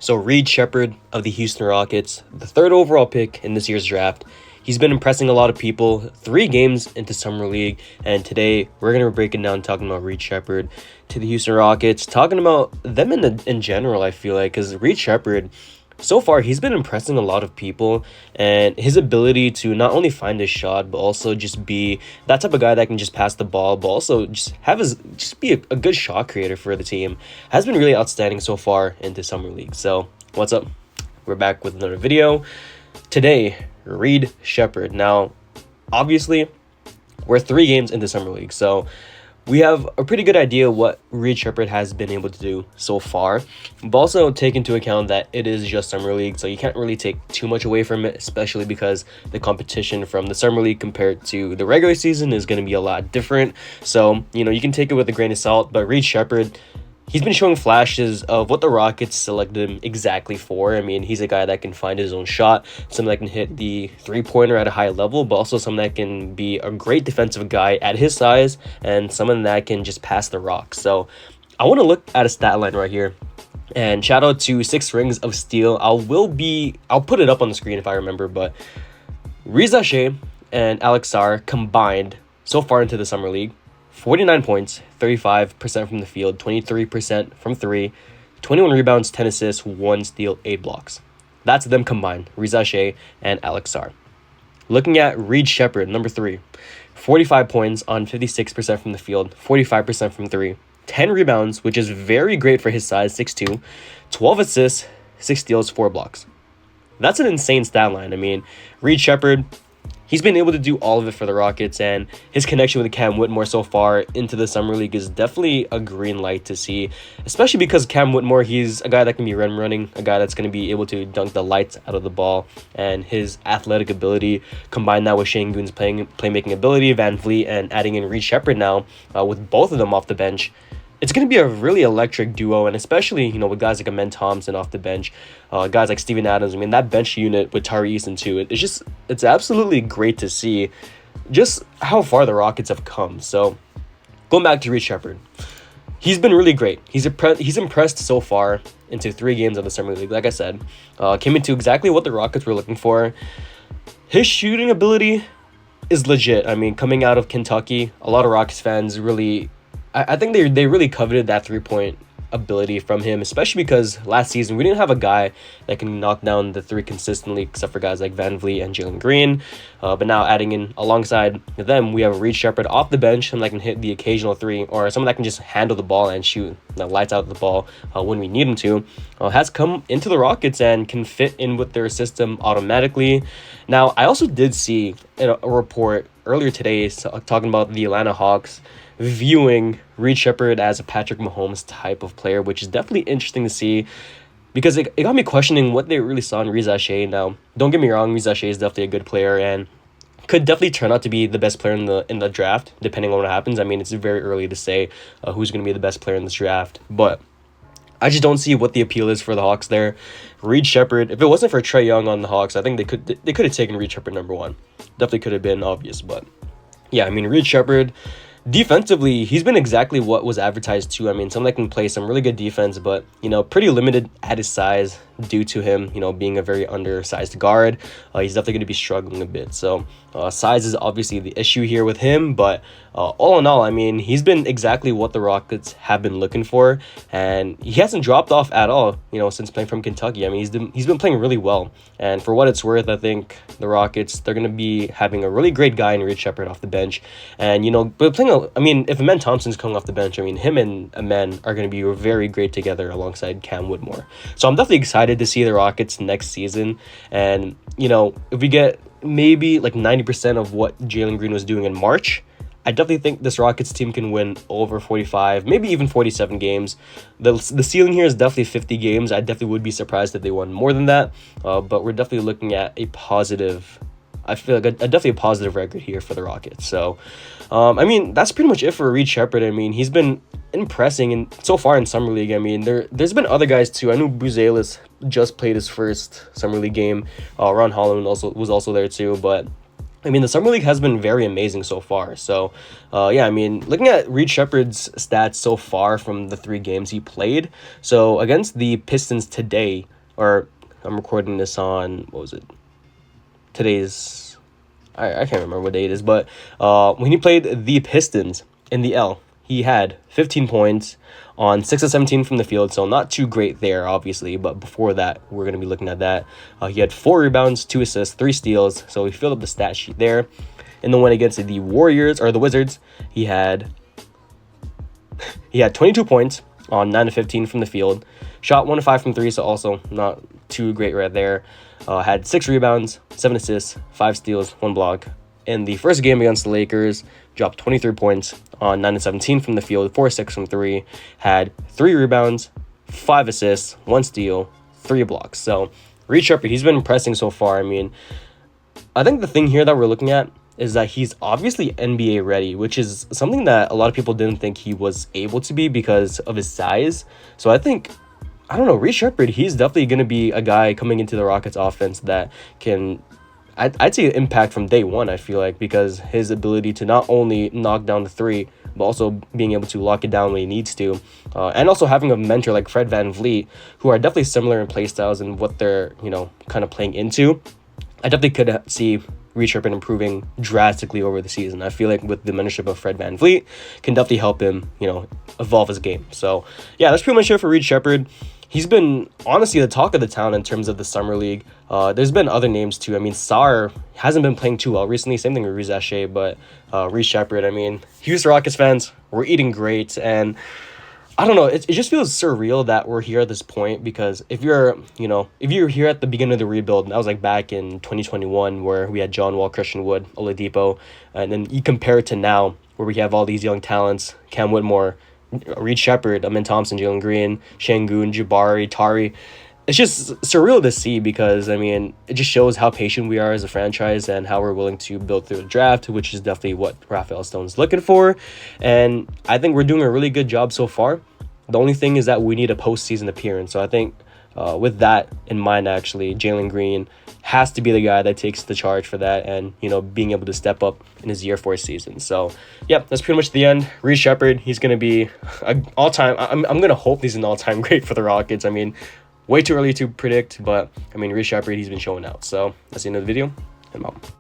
So Reed Sheppard of the Houston Rockets, the third overall pick in this year's draft. He's been impressing a lot of people 3 games into Summer League, and today we're going to be breaking down talking about Reed Sheppard to the Houston Rockets, talking about them in general, I feel like, because Reed Sheppard, so far, he's been impressing a lot of people, and his ability to not only find his shot, but also just be that type of guy that can just pass the ball, but also just be a good shot creator for the team has been really outstanding so far into Summer League. So, what's up? We're back with another video. Today, Reed Sheppard. Now, obviously, we're 3 games into Summer League, so we have a pretty good idea what Reed Sheppard has been able to do so far, but also take into account that it is just Summer League, so you can't really take too much away from it, especially because the competition from the Summer League compared to the regular season is going to be a lot different. So, you can take it with a grain of salt, but Reed Sheppard, he's been showing flashes of what the Rockets selected him exactly for. I mean, he's a guy that can find his own shot, someone that can hit the three-pointer at a high level, but also someone that can be a great defensive guy at his size and someone that can just pass the rock. So I want to look at a stat line right here. And shout out to 6 Rings of Steel. I'll put it up on the screen if I remember, but Reza Shea and Alex Sarr combined so far into the Summer League, 49 points, 35% from the field, 23% from 3, 21 rebounds, 10 assists, 1 steal, 8 blocks. That's them combined, Reza Shea and Alex Sarr. Looking at Reed Sheppard, number 3, 45 points on 56% from the field, 45% from 3, 10 rebounds, which is very great for his size, 6'2", 12 assists, 6 steals, 4 blocks. That's an insane stat line. I mean, Reed Sheppard, he's been able to do all of it for the Rockets, and his connection with Cam Whitmore so far into the Summer League is definitely a green light to see, especially because Cam Whitmore, he's a guy that can be rim running, a guy that's going to be able to dunk the lights out of the ball, and his athletic ability, combine that with Shane Goon's playmaking ability, Van Vliet, and adding in Reed Sheppard now, with both of them off the bench, it's going to be a really electric duo, and especially, with guys like Amen Thompson off the bench, guys like Steven Adams. I mean, that bench unit with Tari Eason too, it's absolutely great to see just how far the Rockets have come. So, going back to Reed Sheppard, he's been really great. He's impressed so far into 3 games of the Summer League. Like I said, came into exactly what the Rockets were looking for. His shooting ability is legit. I mean, coming out of Kentucky, a lot of Rockets fans really, I think they really coveted that 3-point ability from him, especially because last season we didn't have a guy that can knock down the 3 consistently, except for guys like Van Vliet and Jalen Green. But now adding in alongside them, we have Reed Sheppard off the bench, and that can hit the occasional 3, or someone that can just handle the ball and shoot the lights out of the ball when we need him to. Has come into the Rockets and can fit in with their system automatically. Now, I also did see a report earlier today talking about the Atlanta Hawks viewing Reed Sheppard as a Patrick Mahomes type of player, which is definitely interesting to see, because it got me questioning what they really saw in Reza Shea. Now, don't get me wrong, Reza Shea is definitely a good player and could definitely turn out to be the best player in the draft, depending on what happens. I mean, it's very early to say who's going to be the best player in this draft, but I just don't see what the appeal is for the Hawks there. Reed Sheppard, if it wasn't for Trae Young on the Hawks, I think they could have taken Reed Sheppard number 1. Definitely could have been obvious, but yeah, I mean, Reed Sheppard, defensively, he's been exactly what was advertised too. I mean, someone that can play some really good defense, but, pretty limited at his size due to him, being a very undersized guard. He's definitely going to be struggling a bit. So, size is obviously the issue here with him, but all in all, I mean, he's been exactly what the Rockets have been looking for, and he hasn't dropped off at all, since playing from Kentucky. I mean, he's been playing really well, and for what it's worth, I think the Rockets, they're going to be having a really great guy in Reed Sheppard off the bench, and, but if Amen Thompson's coming off the bench, I mean, him and Amen are going to be very great together alongside Cam Whitmore. So I'm definitely excited to see the Rockets next season, and, if we get maybe like 90% of what Jalen Green was doing in March, I definitely think this Rockets team can win over 45, maybe even 47 games. The ceiling here is definitely 50 games. I definitely would be surprised if they won more than that, but we're definitely looking at a positive, I feel like definitely a positive record here for the Rockets. So, that's pretty much it for Reed Sheppard. I mean, he's been impressing so far in Summer League. I mean, there's been other guys too. I know Buzelis just played his first Summer League game. Ron Holland was also there too, but I mean, the Summer League has been very amazing so far. So, yeah, I mean, looking at Reed Sheppard's stats so far from the 3 games he played. So, against the Pistons today, or I'm recording this on, what was it? Today's, I can't remember what day it is, but when he played the Pistons in the L, he had 15 points on 6 of 17 from the field, so not too great there, obviously, but before that, we're going to be looking at that. He had 4 rebounds, 2 assists, 3 steals, so he filled up the stat sheet there. In the one against the Wizards, he had 22 points on 9 of 15 from the field, shot 1 of 5 from 3, so also not too great right there. Had 6 rebounds, 7 assists, 5 steals, 1 block. In the first game against the Lakers, dropped 23 points on 9 of 17 from the field, 4 of 6 from 3, had 3 rebounds, 5 assists, 1 steal, 3 blocks. So Reed Sheppard, he's been impressing so far. I mean, I think the thing here that we're looking at is that he's obviously NBA ready, which is something that a lot of people didn't think he was able to be because of his size. So I think, I don't know, Reed Sheppard, he's definitely going to be a guy coming into the Rockets offense that can, I'd say, impact from day one, I feel like, because his ability to not only knock down the 3, but also being able to lock it down when he needs to. And also having a mentor like Fred VanVleet, who are definitely similar in play styles and what they're, kind of playing into. I definitely could see Reed Sheppard improving drastically over the season. I feel like with the mentorship of Fred VanVleet can definitely help him, evolve his game. So, yeah, that's pretty much it for Reed Sheppard. He's been, honestly, the talk of the town in terms of the Summer League. There's been other names, too. I mean, Sarr hasn't been playing too well recently. Same thing with Riz Ashe, but Reed Sheppard, I mean, Houston Rockets fans, we're eating great. And I don't know, it just feels surreal that we're here at this point, because if you're here at the beginning of the rebuild, and that was like back in 2021 where we had John Wall, Christian Wood, Oladipo, and then you compare it to now where we have all these young talents, Cam Whitmore, Reed Sheppard, Amin Thompson, Jalen Green, Şengün, Jabari, Tari. It's just surreal to see because, I mean, it just shows how patient we are as a franchise and how we're willing to build through the draft, which is definitely what Rafael Stone's looking for. And I think we're doing a really good job so far. The only thing is that we need a postseason appearance. So I think with that in mind, actually, Jalen Green has to be the guy that takes the charge for that and, being able to step up in his year 4 season. So, yeah, that's pretty much the end. Reed Sheppard, he's going to be an all-time. I'm going to hope he's an all-time great for the Rockets. I mean, way too early to predict, but, I mean, Reed Sheppard, he's been showing out. So, that's the end of the video, and I'm out.